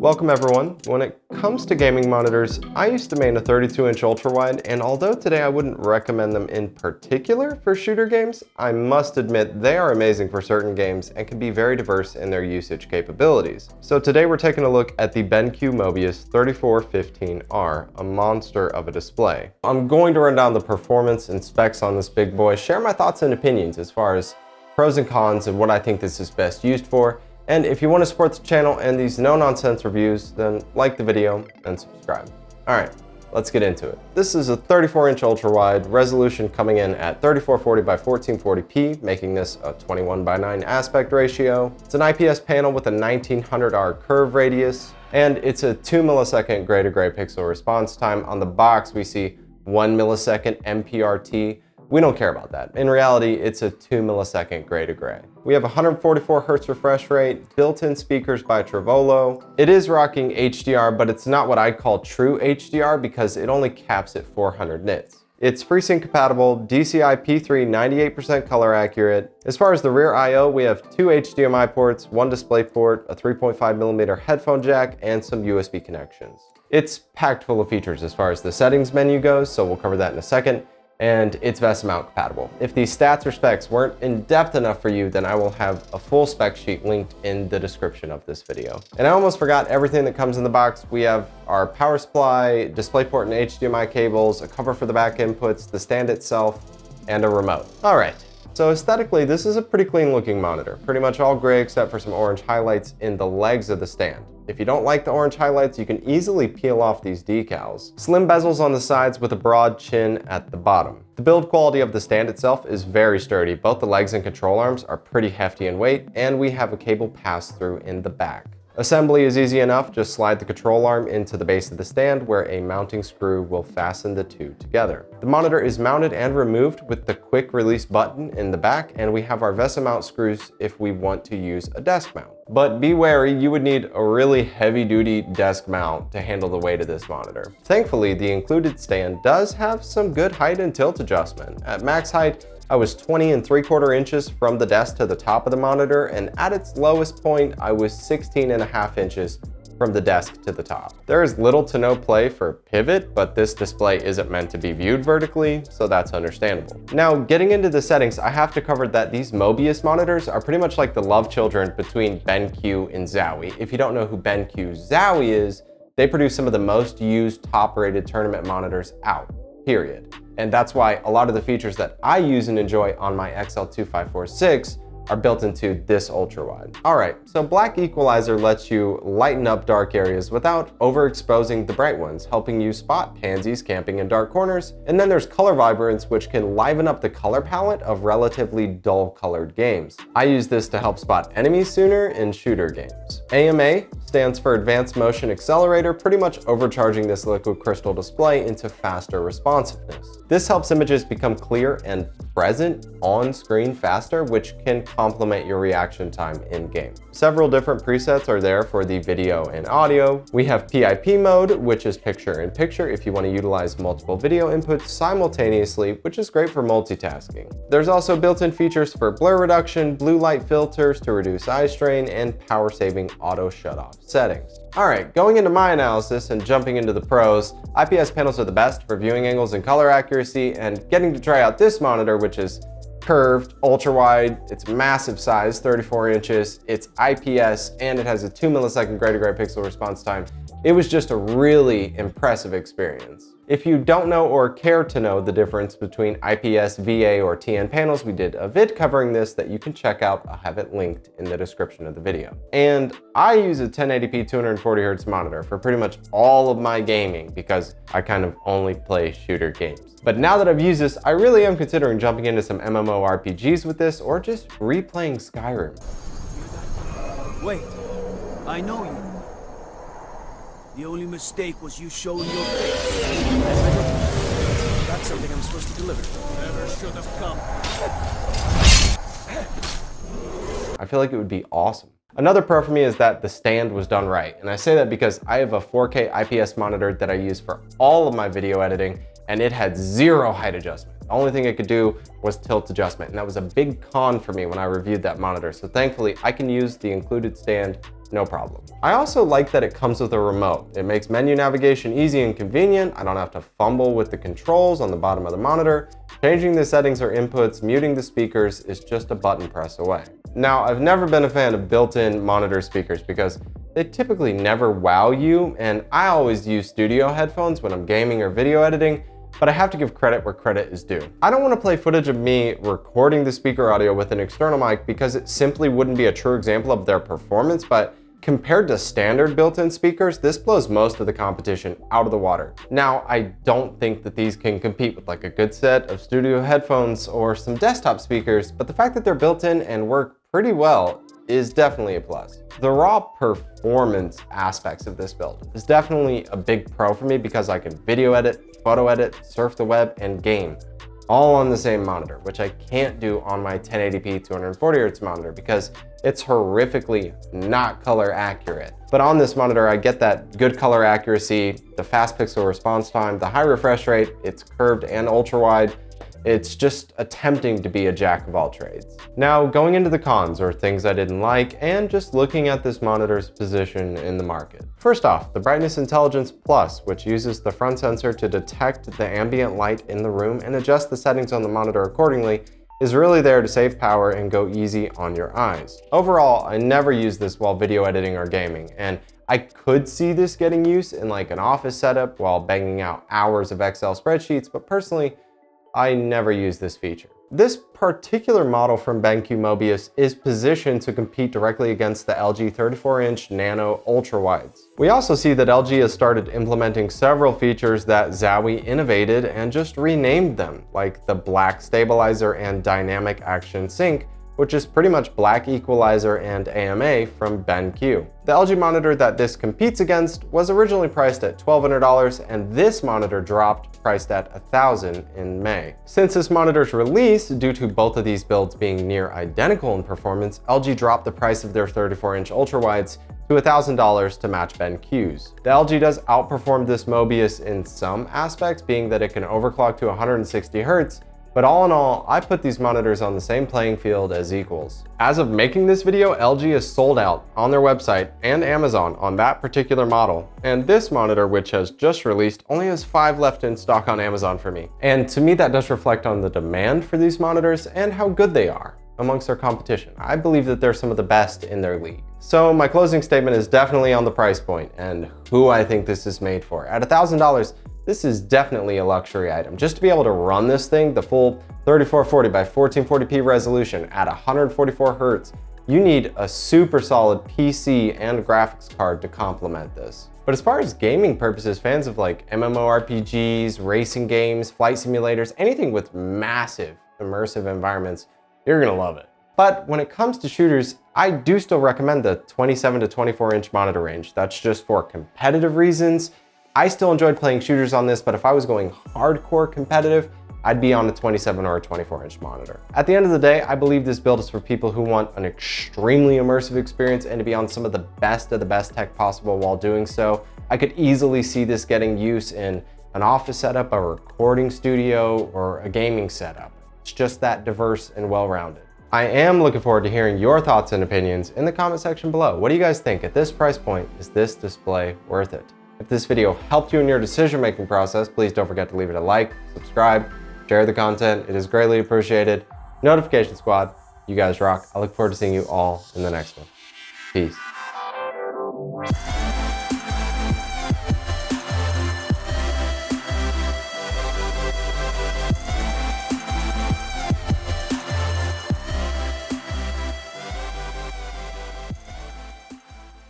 Welcome everyone. When it comes to gaming monitors, I used to main a 32-inch ultrawide, and although today I wouldn't recommend them in particular for shooter games, I must admit they are amazing for certain games and can be very diverse in their usage capabilities. So today we're taking a look at the BenQ Mobiuz EX3415R, a monster of a display. I'm going to run down the performance and specs on this big boy, share my thoughts and opinions as far as pros and cons and what I think this is best used for. And if you want to support the channel and these no-nonsense reviews, then like the video and subscribe. Alright, let's get into it. This is a 34-inch ultra-wide, resolution coming in at 3440 by 1440p, making this a 21:9 aspect ratio. It's an IPS panel with a 1900R curve radius, and it's a 2 millisecond gray-to-gray pixel response time. On the box, we see 1 millisecond MPRT. We don't care about that. In reality, it's a 2 millisecond gray to gray. We have 144 Hz refresh rate, built-in speakers by Trevolo. It is rocking HDR, but it's not what I'd call true HDR because it only caps at 400 nits. It's FreeSync compatible, DCI P3 98% color accurate. As far as the rear I/O, we have 2 HDMI ports, 1 display port, a 3.5mm headphone jack, and some USB connections. It's packed full of features as far as the settings menu goes, so we'll cover that in a second. And it's VESA mount compatible. If these stats or specs weren't in depth enough for you, then I will have a full spec sheet linked in the description of this video. And I almost forgot everything that comes in the box. We have our power supply, DisplayPort and HDMI cables, a cover for the back inputs, the stand itself, and a remote. All right, so aesthetically, this is a pretty clean looking monitor. Pretty much all gray except for some orange highlights in the legs of the stand. If you don't like the orange highlights, you can easily peel off these decals. Slim bezels on the sides with a broad chin at the bottom. The build quality of the stand itself is very sturdy. Both the legs and control arms are pretty hefty in weight, and we have a cable pass-through in the back. Assembly is easy enough. Just slide the control arm into the base of the stand where a mounting screw will fasten the two together. The monitor is mounted and removed with the quick release button in the back, and we have our VESA mount screws if we want to use a desk mount. But be wary, you would need a really heavy-duty desk mount to handle the weight of this monitor. Thankfully, the included stand does have some good height and tilt adjustment. At max height, I was 20 3/4 inches from the desk to the top of the monitor, and at its lowest point, I was 16.5 inches from the desk to the top. There is little to no play for pivot, but this display isn't meant to be viewed vertically, so that's understandable. Now, getting into the settings, I have to cover that these Mobiuz monitors are pretty much like the love children between BenQ and Zowie. If you don't know who BenQ Zowie is, they produce some of the most used top-rated tournament monitors out, period. And that's why a lot of the features that I use and enjoy on my XL2546 are built into this ultrawide. All right, so black equalizer lets you lighten up dark areas without overexposing the bright ones, helping you spot pansies camping in dark corners. And then there's color vibrance, which can liven up the color palette of relatively dull colored games. I use this to help spot enemies sooner in shooter games. AMA stands for Advanced Motion Accelerator, pretty much overcharging this liquid crystal display into faster responsiveness. This helps images become clear and present on screen faster, which can complement your reaction time in-game. Several different presets are there for the video and audio. We have PIP mode, which is picture-in-picture if you want to utilize multiple video inputs simultaneously, which is great for multitasking. There's also built-in features for blur reduction, blue light filters to reduce eye strain, and power-saving auto shut-off settings. All right, going into my analysis and jumping into the pros, IPS panels are the best for viewing angles and color accuracy, and getting to try out this monitor, which is curved, ultra-wide, it's massive size, 34 inches, it's IPS, and it has a 2 millisecond gray-to-gray pixel response time. It was just a really impressive experience. If you don't know or care to know the difference between IPS, VA, or TN panels, we did a vid covering this that you can check out. I'll have it linked in the description of the video. And I use a 1080p 240 Hz monitor for pretty much all of my gaming because I kind of only play shooter games. But now that I've used this, I really am considering jumping into some MMORPGs with this or just replaying Skyrim. Wait, I know you. The only mistake was you showing your face. That's something I'm supposed to deliver. Never should have come. I feel like it would be awesome. Another pro for me is that the stand was done right. And I say that because I have a 4K IPS monitor that I use for all of my video editing, and it had zero height adjustment. The only thing it could do was tilt adjustment, and that was a big con for me when I reviewed that monitor. So thankfully, I can use the included stand no problem. I also like that it comes with a remote. It makes menu navigation easy and convenient. I don't have to fumble with the controls on the bottom of the monitor. Changing the settings or inputs, muting the speakers is just a button press away. Now, I've never been a fan of built-in monitor speakers because they typically never wow you, and I always use studio headphones when I'm gaming or video editing, but I have to give credit where credit is due. I don't want to play footage of me recording the speaker audio with an external mic because it simply wouldn't be a true example of their performance, but compared to standard built-in speakers, this blows most of the competition out of the water. Now, I don't think that these can compete with like a good set of studio headphones or some desktop speakers, but the fact that they're built in and work pretty well is definitely a plus. The raw performance aspects of this build is definitely a big pro for me because I can video edit, photo edit, surf the web, and game all on the same monitor, which I can't do on my 1080p 240Hz monitor because it's horrifically not color accurate. But on this monitor, I get that good color accuracy, the fast pixel response time, the high refresh rate, it's curved and ultra wide. It's just attempting to be a jack of all trades. Now, going into the cons or things I didn't like, and just looking at this monitor's position in the market. First off, the Brightness Intelligence Plus, which uses the front sensor to detect the ambient light in the room and adjust the settings on the monitor accordingly, is really there to save power and go easy on your eyes. Overall, I never use this while video editing or gaming, and I could see this getting use in like an office setup while banging out hours of Excel spreadsheets, but personally, I never use this feature. This particular model from BenQ Mobiuz is positioned to compete directly against the LG 34-inch Nano Ultrawides. We also see that LG has started implementing several features that Zowie innovated and just renamed them, like the black stabilizer and dynamic action sync, which is pretty much black equalizer and AMA from BenQ. The LG monitor that this competes against was originally priced at $1,200, and this monitor dropped priced at $1,000 in May. Since this monitor's release, due to both of these builds being near identical in performance, LG dropped the price of their 34-inch ultrawides to $1,000 to match BenQ's. The LG does outperform this Mobiuz in some aspects, being that it can overclock to 160 Hz, but all in all, I put these monitors on the same playing field as equals. As of making this video, LG is sold out on their website and Amazon on that particular model. And this monitor, which has just released, only has 5 left in stock on Amazon for me. And to me, that does reflect on the demand for these monitors and how good they are amongst their competition. I believe that they're some of the best in their league. So my closing statement is definitely on the price point and who I think this is made for. At $1,000, this is definitely a luxury item. Just to be able to run this thing, the full 3440 by 1440p resolution at 144 Hz, you need a super solid PC and graphics card to complement this. But as far as gaming purposes, fans of like MMORPGs, racing games, flight simulators, anything with massive immersive environments, you're gonna love it. But when it comes to shooters, I do still recommend the 27 to 24-inch monitor range. That's just for competitive reasons. I still enjoyed playing shooters on this, but if I was going hardcore competitive, I'd be on a 27 or a 24-inch monitor. At the end of the day, I believe this build is for people who want an extremely immersive experience and to be on some of the best tech possible while doing so. I could easily see this getting use in an office setup, a recording studio, or a gaming setup. It's just that diverse and well-rounded. I am looking forward to hearing your thoughts and opinions in the comment section below. What do you guys think? At this price point, is this display worth it? If this video helped you in your decision-making process, please don't forget to leave it a like, subscribe, share the content. It is greatly appreciated. Notification Squad, you guys rock. I look forward to seeing you all in the next one. Peace.